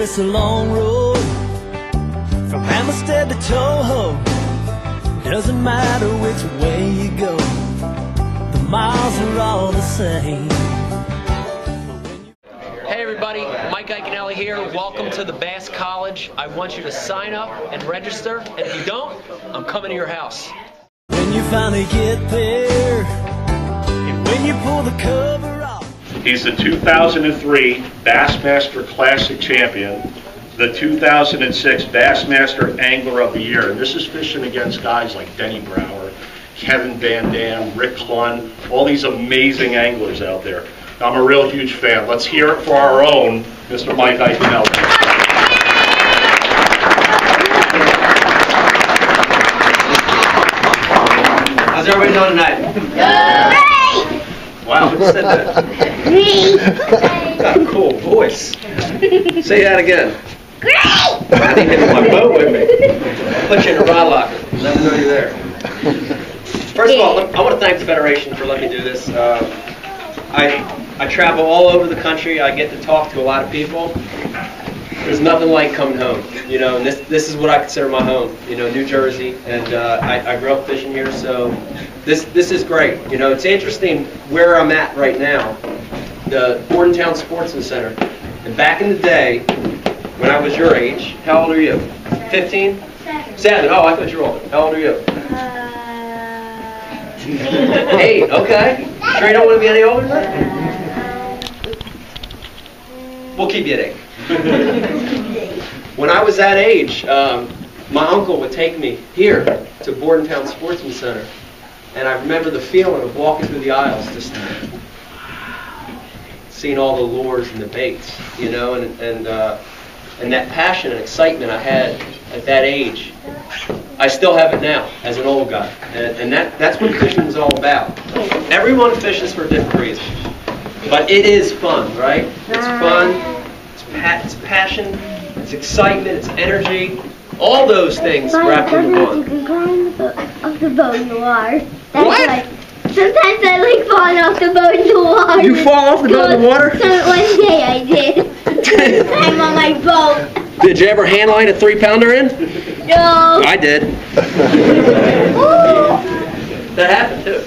it's a long road from Amistad to Toho. Doesn't matter which way you go, the miles are all the same. Hey everybody, Mike Iacnelli here. Welcome to the Bass College. I want you to sign up and register, and if you don't, I'm coming to your house. When you finally get there, and when you pull the cover off. He's the 2003 Bassmaster Classic champion, the 2006 Bassmaster Angler of the Year. And this is fishing against guys like Denny Brower, Kevin Van Dam, Rick Clunn, all these amazing anglers out there. I'm a real huge fan. Let's hear it for our own Mr. Mike Iacnelli. How's everybody doing tonight? Great! Wow, who said that? Me! Got a cool voice. Say that again. Great! I need to get my boat with me. Put you in a rod locker. Let me know you're there. First of all, I want to thank the Federation for letting me do this. I travel all over the country. I get to talk to a lot of people. There's nothing like coming home, you know. And this is what I consider my home, you know, New Jersey. And I grew up fishing here, so this is great. You know, it's interesting where I'm at right now, the Bordentown Sportsman Center. And back in the day, when I was your age, how old are you? 15? 7. Oh, I thought you were older. How old are you? 8. Okay. Sure you don't want to be any older than that? We'll keep you at 8. When I was that age, my uncle would take me here to Bordentown Sportsman Center, and I remember the feeling of walking through the aisles, just seeing all the lures and the baits, you know, and that passion and excitement I had at that age, I still have it now as an old guy, and that's what fishing is all about. Everyone fishes for different reasons, but it is fun, right? It's fun, it's passion, it's excitement, it's energy, all those things wrapped into one. You can climb off the boat in the water. That's What? Like, sometimes I like falling off the boat in the water. You fall off the boat in the water? So one day I did. I'm on my boat. Did you ever handline a 3-pounder in? No. I did. That happened too.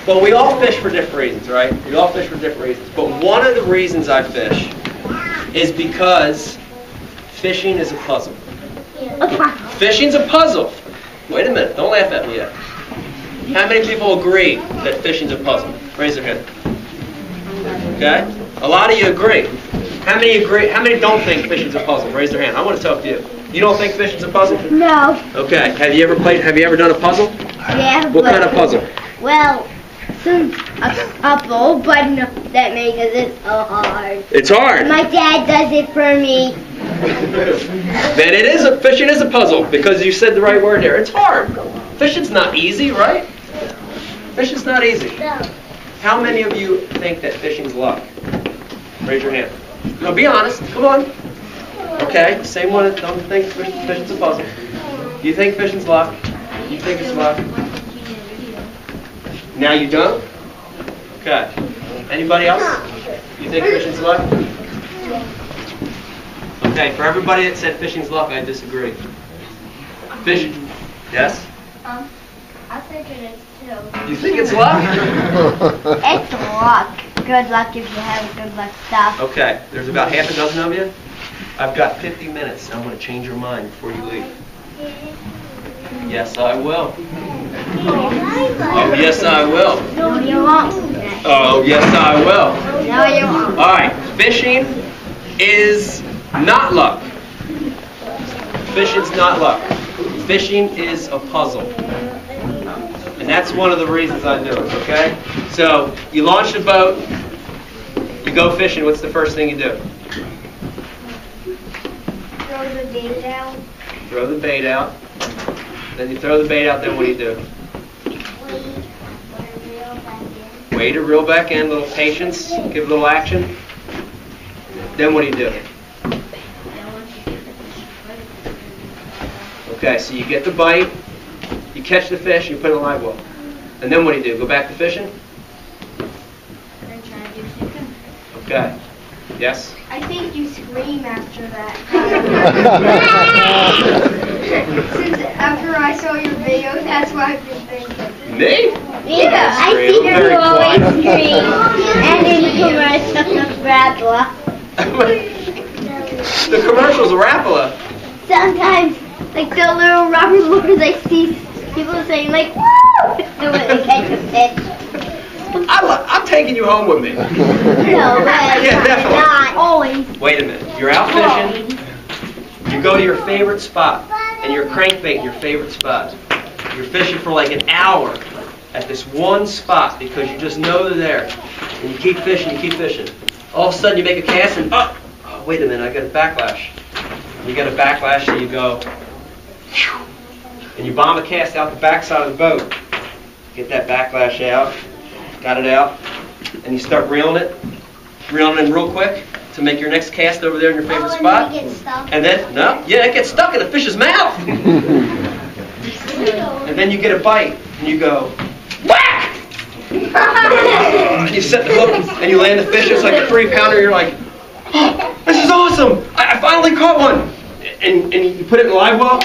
But we all fish for different reasons, right? We all fish for different reasons. But one of the reasons I fish is because fishing is a puzzle. Fishing's a puzzle. Wait a minute, don't laugh at me yet. How many people agree that fishing's a puzzle? Raise their hand. Okay? A lot of you agree. How many agree? How many don't think fishing's a puzzle? Raise their hand. I want to talk to you. You don't think fishing's a puzzle? No. Okay. Have you ever done a puzzle? Yeah. What kind of puzzle? Well, a couple, but no, that makes it so hard. It's hard. My dad does it for me. Then fishing is a puzzle because you said the right word there. It's hard. Fishing's not easy, right? Fishing's not easy. No. How many of you think that fishing's luck? Raise your hand. No, be honest. Come on. Okay, same one that don't think fishing's a puzzle. You think fishing's luck? You think it's luck? Now you don't? Okay. Anybody else? You think fishing's luck? Okay, for everybody that said fishing's luck, I disagree. Fishing. Yes? I think it is too. You think it's luck? It's luck. Good luck if you have good luck stuff. Okay, there's about half a dozen of you. I've got 50 minutes. I'm going to change your mind before you leave. Yes, I will. Oh, yes, I will. No, you won't. Oh, yes, I will. No, you won't. All right, fishing is not luck. Fishing's not luck. Fishing is a puzzle. And that's one of the reasons I do it, okay? So, you launch the boat, you go fishing, what's the first thing you do? Throw the bait out. Throw the bait out. Then you throw the bait out, then what do you do? Wait to reel back in, a little patience, give a little action. Then what do you do? Okay, so you get the bite, you catch the fish, you put it in a live well. And then what do you do? Go back to fishing? And try to do chicken. Okay. Yes? I think you scream after that. Since after I saw your video, that's what I've been thinking. Me? Yeah, I Scream. see I'm very you always quiet. scream. And in commercials, Rapala. The commercials of Rapala. Sometimes, like the little rubber balls, I see people saying like, "Woo!" when they catch a fish. I'm taking you home with me. No, but Yeah, definitely. not always. Wait a minute. You're out fishing. You go to your favorite spot, and you're crankbaiting your favorite spot. You're fishing for like an hour at this one spot because you just know they're there. And you keep fishing, you keep fishing. All of a sudden you make a cast and, oh wait a minute, I got a backlash. And you get a backlash and you go, phew, and you bomb a cast out the backside of the boat. Get that backlash out, got it out, and you start reeling it in real quick to make your next cast over there in your favorite spot. And then, it gets stuck in the fish's mouth. And then you get a bite, and you go, whack! And you set the hook, and you land the fish. It's like a 3-pounder. You're like, oh, this is awesome! I finally caught one! And you put it in live well,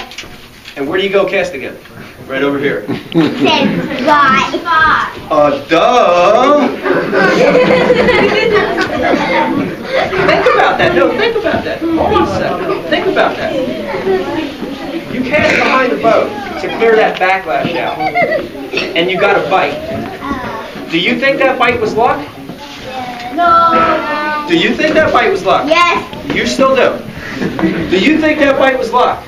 and where do you go cast again? Right over here. Duh! Think about that. No, think about that. Hold on a second. Think about that. You cast behind the boat to clear that backlash out, and you got a bite. Do you think that bite was luck? No. Do you think that bite was luck? Yes. You still do. Do you think that bite was luck?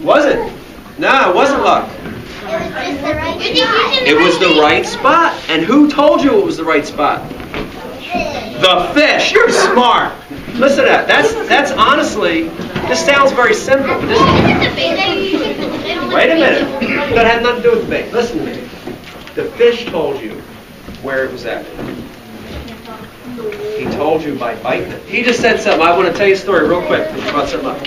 Was it? No, it wasn't luck. It was the right spot. And who told you it was the right spot? The fish. You're smart. Listen to that. That's honestly, this sounds very simple. Wait a minute. That had nothing to do with the bait. Listen to me. The fish told you where it was at. He told you by biting it. He just said something. I want to tell you a story real quick. About something up.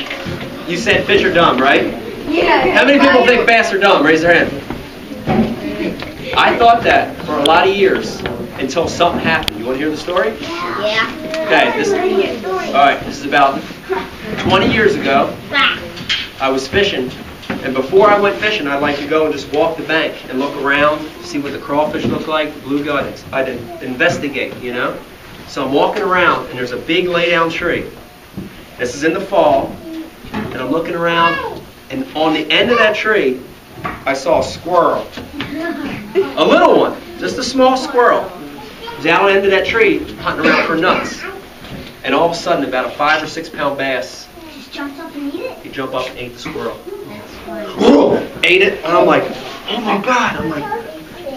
You said fish are dumb, right? Yeah. How many people think bass are dumb? Raise their hand. I thought that for a lot of years until something happened. You want to hear the story? Yeah. Okay. All right. This is about 20 years ago. I was fishing, and before I went fishing, I'd like to go and just walk the bank and look around, see what the crawfish look like, the bluegill. I'd investigate, you know. So I'm walking around, and there's a big lay-down tree. This is in the fall, and I'm looking around, and on the end of that tree, I saw a squirrel. A little one, just a small squirrel. He was out on the end of that tree, hunting around for nuts. And all of a sudden, about a 5 or 6 pound bass, Just jumped up and eat it. he jumped up and ate the squirrel. Whoa! Ate it, and I'm like, oh my God! I'm like,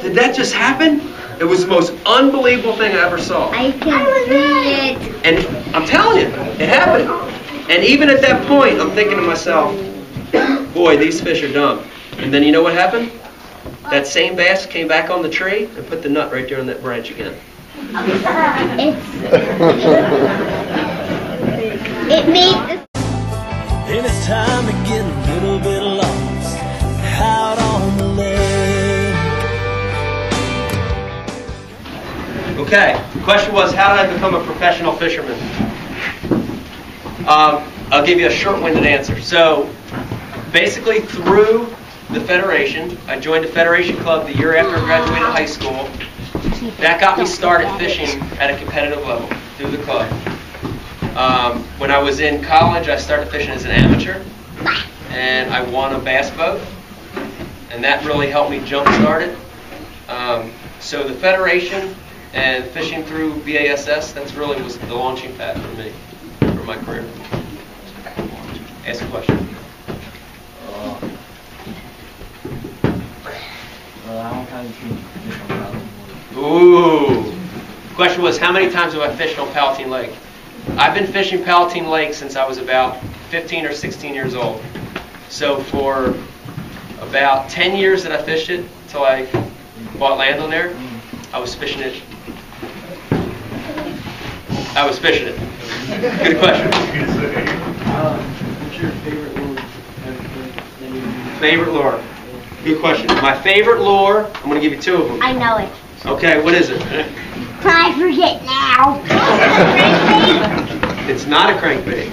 did that just happen? It was the most unbelievable thing I ever saw. I can see it. And I'm telling you, it happened. And even at that point, I'm thinking to myself, boy, these fish are dumb. And then you know what happened? That same bass came back on the tree and put the nut right there on that branch again. It made the... And it's time to get a little bit lost out on the lake. Okay, the question was, how did I become a professional fisherman? I'll give you a short-winded answer. So, basically through the Federation, I joined the Federation Club the year after I graduated high school. That got me started fishing at a competitive level through the club. When I was in college, I started fishing as an amateur, and I won a bass boat, and that really helped me jump-start it. So the Federation and fishing through BASS, that's really was the launching pad for me, for my career. Ask a question. Ooh. The question was, how many times have I fished on Palatine Lake? I've been fishing Palatine Lake since I was about 15 or 16 years old. So for about 10 years that I fished it, until I bought land on there, I was fishing it. Good question. What's your favorite lure? Favorite lure? Good question. My favorite lure, I'm going to give you two of them. I know it. Okay, what is it? Can I forget now? It's not a crankbait.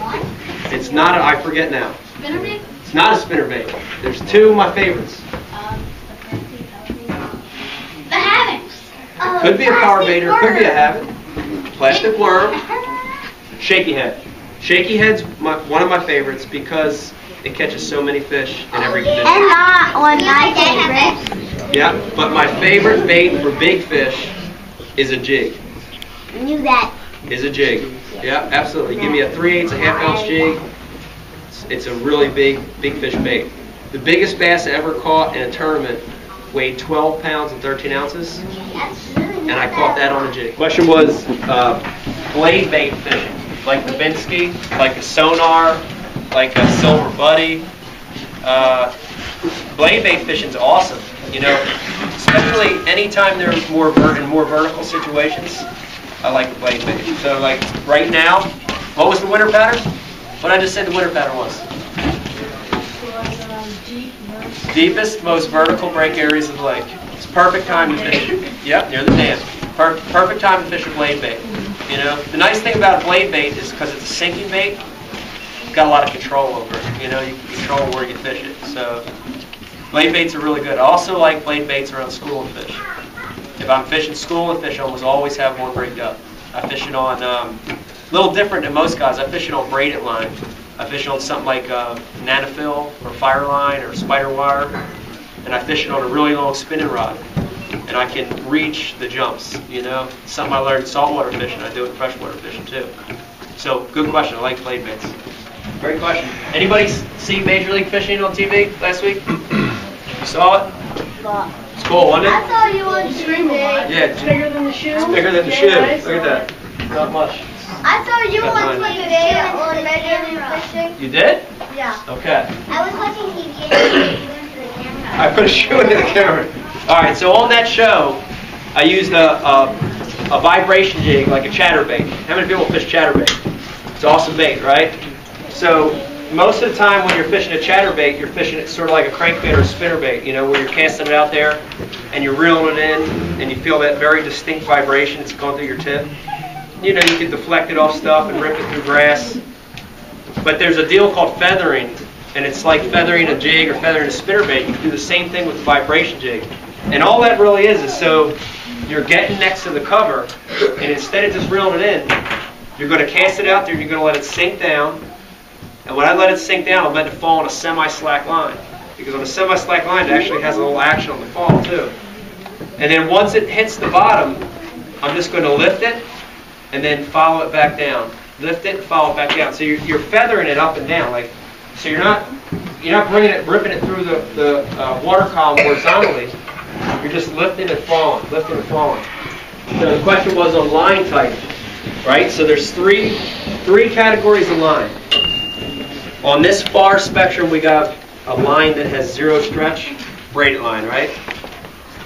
It's not a I forget now. Spinnerbait? It's not a spinnerbait. There's two of my favorites. The habit. Could be a power bait or could be a habit. Plastic worm. Shaky head. Shaky head's one of my favorites because it catches so many fish in every condition. And not one of my favorites. Yeah, but my favorite bait for big fish is a jig. Knew that. Is a jig. Yeah, absolutely. Give me a 3/8 a half ounce jig. It's a really big fish bait. The biggest bass I ever caught in a tournament weighed 12 pounds and 13 ounces, and I caught that on a jig. Question was blade bait fishing, like the Binsky, like a sonar, like a silver buddy. Blade bait fishing's awesome. You know, especially anytime they're in more vertical situations. I like blade bait. So like right now, what was the winter pattern? What I just said the winter pattern was? Deepest, most vertical break areas of the lake. It's perfect time to fish. Yep, near the dam. Perfect time to fish a blade bait. You know, the nice thing about a blade bait is because it's a sinking bait, you've got a lot of control over it. You know, you can control where you fish it. So blade baits are really good. I also like blade baits around school and fish. If I'm fishing school and fish, I almost always have one rigged up. I fish it on, a little different than most guys, I fish it on braided line. I fish it on something like nanofil or fire line or spider wire. And I fish it on a really long spinning rod. And I can reach the jumps, you know. Something I learned saltwater fishing, I do it in freshwater fishing too. So, good question, I like blade baits. Great question. Anybody see Major League Fishing on TV last week? You saw it? It's cool, wasn't it? I thought you wanted to swim it. Yeah, it's Bigger than the shoe? It's bigger than the shoe. Look at that. Not much. I thought you wanted to put it on Major League Fishing. You did? Yeah. Okay. I was watching TV and you went to the camera. I put a shoe into the camera. All right, so on that show, I used a vibration jig, like a chatterbait. How many people fish chatterbait? It's awesome bait, right? So most of the time when you're fishing a chatterbait, you're fishing it sort of like a crankbait or a spinnerbait, you know, where you're casting it out there and you're reeling it in and you feel that very distinct vibration. It's going through your tip. You know, you can deflect it off stuff and rip it through grass. But there's a deal called feathering, and it's like feathering a jig or feathering a spinnerbait. You can do the same thing with the vibration jig. And all that really is so you're getting next to the cover, and instead of just reeling it in, you're going to cast it out there and you're going to let it sink down. And when I let it sink down, I'm letting it fall on a semi-slack line. Because on a semi-slack line, it actually has a little action on the fall, too. And then once it hits the bottom, I'm just going to lift it and then follow it back down. Lift it and follow it back down. So you're feathering it up and down. So you're not ripping it through the water column horizontally. You're just lifting and falling, lifting and falling. So the question was on line type, right? So there's three categories of line. On this far spectrum, we got a line that has zero stretch, braided line, right?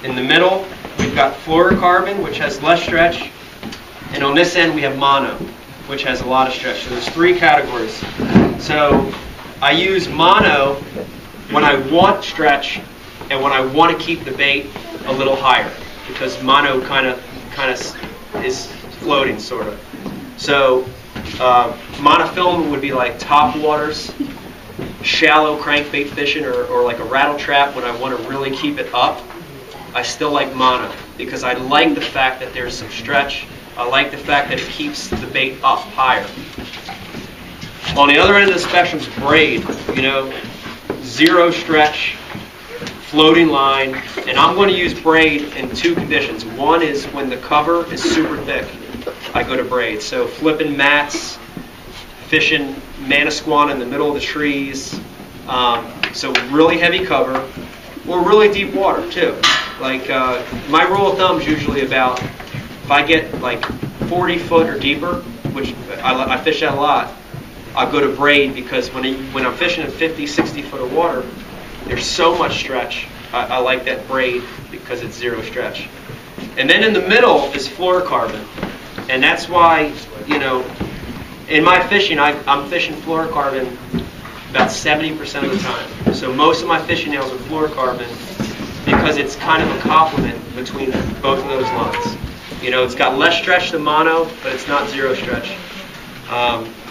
In the middle, we've got fluorocarbon, which has less stretch. And on this end, we have mono, which has a lot of stretch. So there's three categories. So I use mono when I want stretch and when I want to keep the bait a little higher, because mono kind of is floating, sort of. So monofilament would be like top waters, shallow crankbait fishing, or like a rattle trap when I want to really keep it up. I still like mono because I like the fact that there's some stretch. I like the fact that it keeps the bait up higher. On the other end of the spectrum is braid, you know, zero stretch, floating line, and I'm going to use braid in two conditions. One is when the cover is super thick, I go to braid. So flipping mats, fishing manasquana in the middle of the trees, so really heavy cover, or really deep water too. Like my rule of thumb is usually about, if I get like 40 foot or deeper, which I fish that a lot, I'll go to braid, because when I'm fishing in 50, 60 foot of water, there's so much stretch. I like that braid because it's zero stretch. And then in the middle is fluorocarbon. And that's why, you know, in my fishing, I'm fishing fluorocarbon about 70% of the time. So most of my fishing now is with fluorocarbon because it's kind of a complement between both of those lines. You know, it's got less stretch than mono, but it's not zero stretch.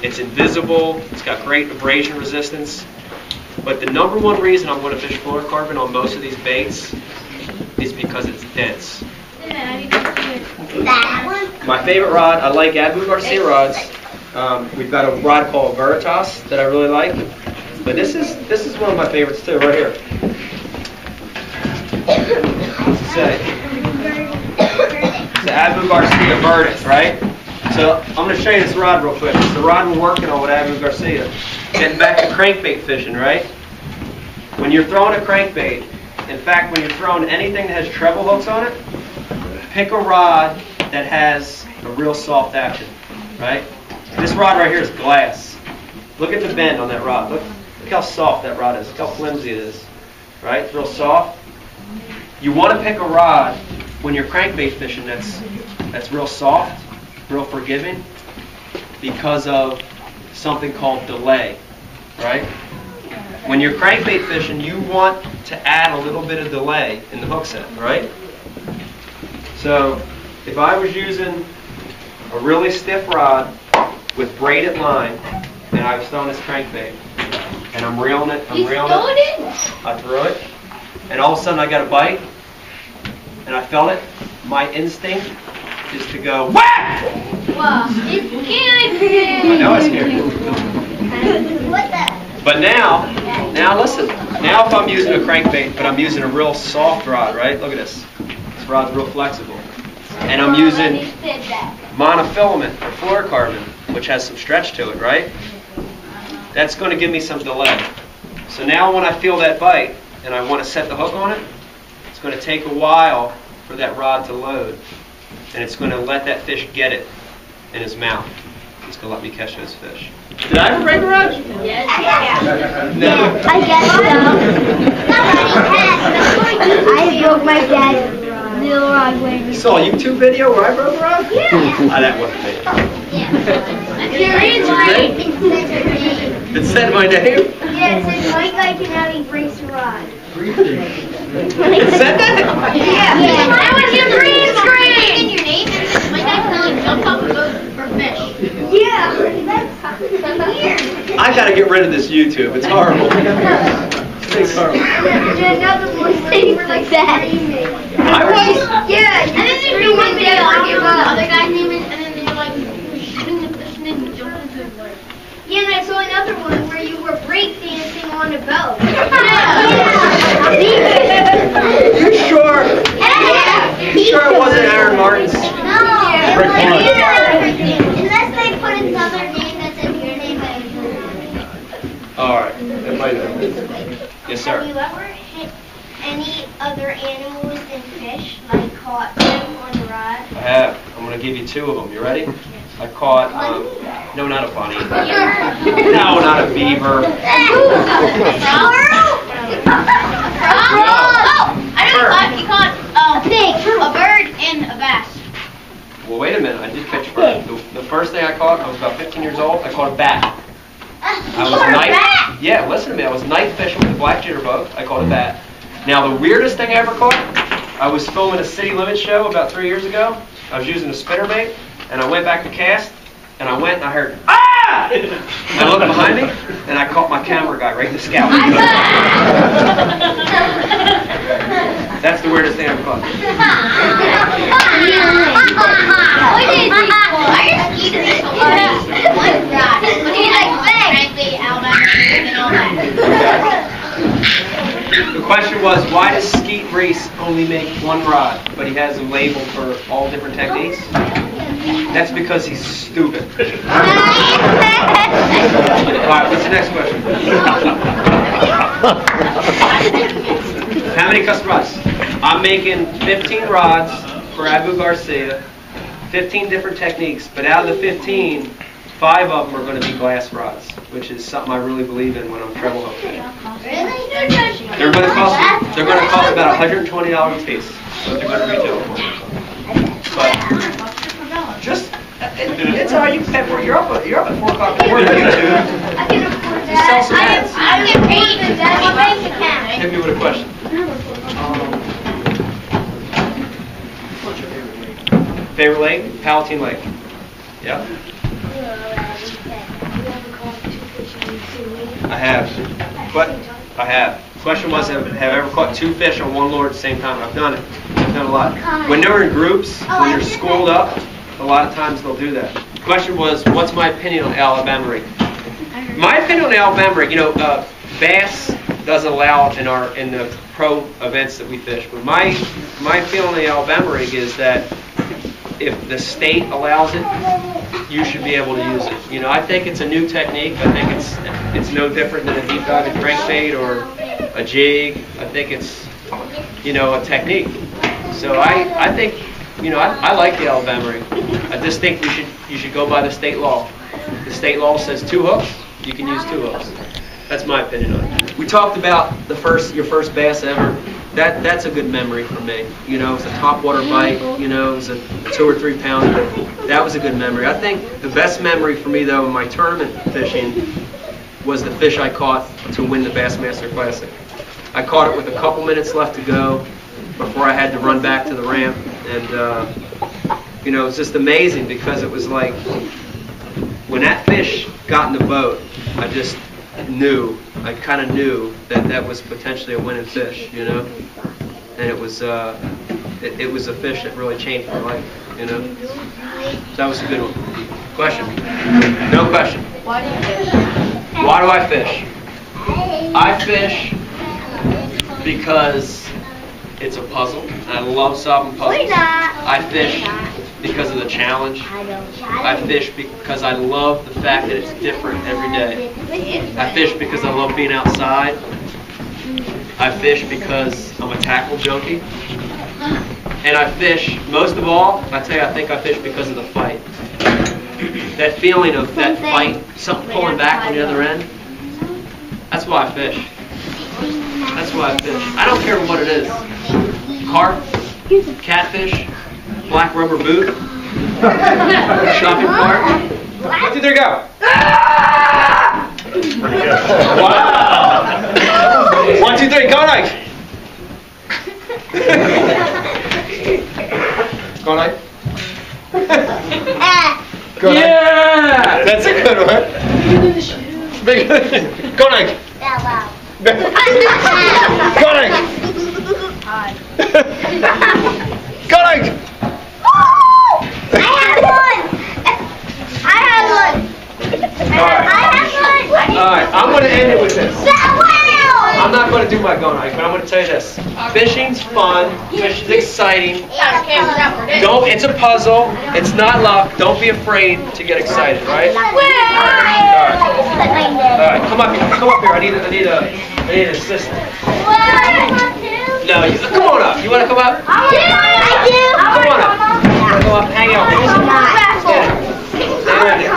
It's invisible. It's got great abrasion resistance. But the number one reason I'm going to fish fluorocarbon on most of these baits is because it's dense. My favorite rod, I like Abu Garcia rods. We've got a rod called Veritas that I really like. But this is one of my favorites too, right here. What's it say? It's the Abu Garcia Verdict, right? So I'm going to show you this rod real quick. It's the rod we're working on with Abu Garcia. Getting back to crankbait fishing, right? When you're throwing a crankbait, in fact, when you're throwing anything that has treble hooks on it, pick a rod that has a real soft action, right? This rod right here is glass. Look at the bend on that rod. Look how soft that rod is. Look how flimsy it is, right? It's real soft. You want to pick a rod when you're crankbait fishing that's real soft, real forgiving, because of something called delay, right? When you're crankbait fishing, you want to add a little bit of delay in the hook set, right? So if I was using a really stiff rod with braided line, and I was throwing this crankbait, and I'm reeling it, I threw it, and all of a sudden I got a bite, and I felt it, my instinct is to go, whack! Wow, it's good. I know it's scary. What the? But now listen, now if I'm using a crankbait, but I'm using a real soft rod, right? Look at this. This rod's real flexible. And I'm using monofilament or fluorocarbon, which has some stretch to it, right? That's going to give me some delay. So now when I feel that bite and I want to set the hook on it, it's going to take a while for that rod to load. And it's going to let that fish get it in his mouth. It's going to let me catch those fish. Did I ever break a rod? Yes. No. I guess so. I broke my dad's little rod when You saw a YouTube video where I broke a rod? Yeah. That wasn't me. Yeah. It said my name? Yeah, it says Mike Iacnelli breaks a rod. It said that? Yeah. That was your green screen! In your name, Mike Iacnelli jumped off a boat for fish. Yeah, that's weird. I gotta get rid of this YouTube. It's horrible. It's horrible. Yeah, now the boys say we're like that. I was? Yeah, and then there's the one video arguing about the other guy's name is, and then they were like, shooting the fish and then jumping into the water. Yeah, and I saw another one where you were breakdancing on a boat. You sure? Yeah. You sure it wasn't Aaron Martin's? No. Unless they put another name that's in your name. Alright. That might have been. Yes, Have you sir. ever hit any other animals than fish? Like caught them on the rod? I have. I'm gonna give you two of them. You ready? I caught, no, not a bunny. No, not a beaver. He caught a bird and a bass. Well, wait a minute. I did catch a bird. The first thing I caught, I was about 15 years old, I caught a bat. I was night. Yeah, listen to me. I was night fishing with a black jitterbug. I caught a bat. Now, the weirdest thing I ever caught, I was filming a City Limits show about 3 years ago. I was using a spinnerbait, and I went back to cast, and I went and I heard, ah! I looked behind me, and I caught my camera guy right in the scalp. That's the weirdest thing I ever caught. The question was, why does Skeet Reese only make one rod, but he has them labeled for all different techniques? That's because he's stupid. All right, what's the next question? How many custom rods? I'm making 15 rods for Abu Garcia, 15 different techniques, but out of the 15, 5 of them are going to be glass rods, which is something I really believe in when I'm treble hooking. They're going to cost about $120 a piece, so they're going to retail for. But just it's how you pay for it. You're up at 4 o'clock in the morning on YouTube. I can afford Just sell some that. ads. I get paid in my bank account. Hit me with a question. Favorite lake? Palatine Lake. Yeah. I have. But I have. Question was, have I ever caught 2 fish on one lure at the same time? I've done it. I've done a lot. When they're in groups, when they're schooled up, a lot of times they'll do that. The question was, what's my opinion on Alabama rig? My opinion on Alabama rig, bass doesn't allow it in the pro events that we fish. But my feeling on the Alabama rig is that if the state allows it, you should be able to use it. I think it's a new technique. I think it's no different than a deep diving crankbait or a jig. I think it's a technique. So I think I like the Alabama rig. I just think you should go by the state law. The state law says 2 hooks. You can use 2 hooks. That's my opinion on it. We talked about your first bass ever. That's a good memory for me. It was a topwater bite. It was a 2 or 3 pounder. That was a good memory. I think the best memory for me though in my tournament fishing was the fish I caught to win the Bassmaster Classic. I caught it with a couple minutes left to go before I had to run back to the ramp, and it was just amazing because it was like when that fish got in the boat, I just knew, I kind of knew that was potentially a winning fish, and it was a fish that really changed my life, So that was a good one. Question? No question. Why do you fish? Why do I fish? I fish because it's a puzzle. I love solving puzzles. I fish because of the challenge. I fish because I love the fact that it's different every day. I fish because I love being outside. I fish because I'm a tackle junkie. And I fish, most of all, I tell you, I think I fish because of the fight. That feeling of that fight, something pulling back on the other end, that's why I fish. That's why I fish. I don't care what it is. Carp, catfish, black rubber boot, shopping cart. 1, 2, 3, go. Wow. 1, 2, 3, go Nike. Go Nike. Go Nike. Yeah, that's a good one. Big. Go Nike. Go Nike. Go Nike. I had one. All right, I'm going to end it with this. I'm not going to do my go Nike, but I'm going to tell you this. Fishing's fun. Fishing's exciting. It's a puzzle. It's not luck. Don't be afraid to get excited, right? All right, come up here. I need an assistant. No, come on up. You want to come up? I do. Come on up. You want to go up? Hang out. Stand right here.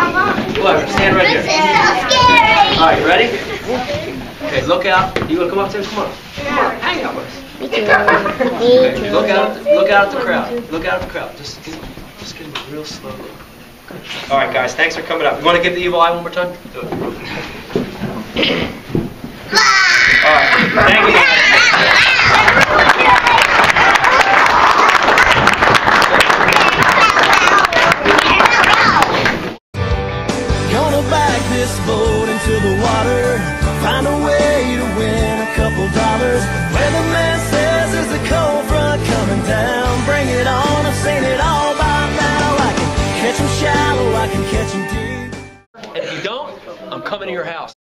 Look, stand right here. This is so scary. All right, you ready? Okay, look out. You want to come upstairs? Come on. Come on. Hang out with us. Okay, look out at the crowd. Look out at the crowd. Just give them a real slow look. All right, guys. Thanks for coming up. You want to give the evil eye one more time? Do it. All right. Thank you, guys. Gonna back this boat into the water, find a way to win a couple dollars. Weatherman says there's a cold front coming down. Bring it on, I've seen it all by now. I can catch 'em shallow, I can catch 'em deep. And if you don't, I'm coming to your house.